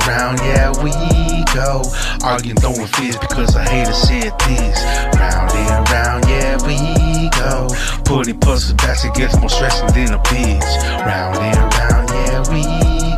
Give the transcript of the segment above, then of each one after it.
round, yeah, we go. Arguing, throwing fists because a hater said this. Round and round, yeah, we go. Putting puzzle backs against more stressing than a bitch. Round and round, yeah, we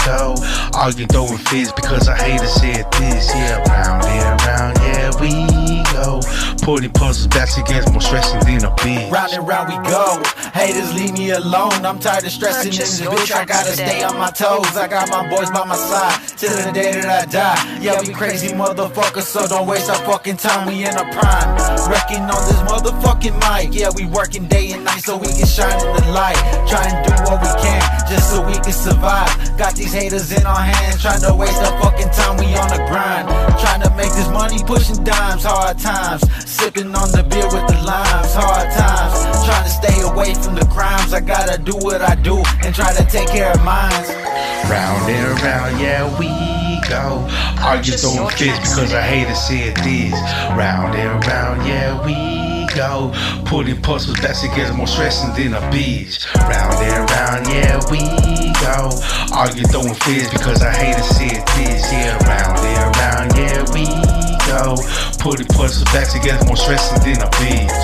go. Arguing, throwing fists because a hater said this. Yeah, round and round, yeah, we go. Putting puzzles backs against more stressing than a bitch. Round and round we go. Haters leave me alone. I'm tired of stressing in this bitch. I gotta stay on my toes. I got my boys by my side till the day that I die. Yeah, we crazy motherfuckers, so don't waste our fucking time. We in our prime, wrecking on this motherfucking mic. Yeah, we working day and night so we can shine in the light. Trying to do what we can just so we can survive. Got these haters in our hands, trying to waste our fucking time. We on the grind, trying to make this money, pushing dimes. Hard times, sipping on the beer with the limes. Hard times, trying to stay away from the crimes. I gotta do what I do and try to take care of mine. Round and round, yeah, we go. Argue, throwing fists because a hater said this. Round and round, yeah, we go. Putting puzzles backs against more stressing than a bitch. Round and round, yeah, we go. Argue, throwing fists because a hater said this. Yeah, round and round, yeah, we go. Putting puzzles backs against more stressing than a bitch.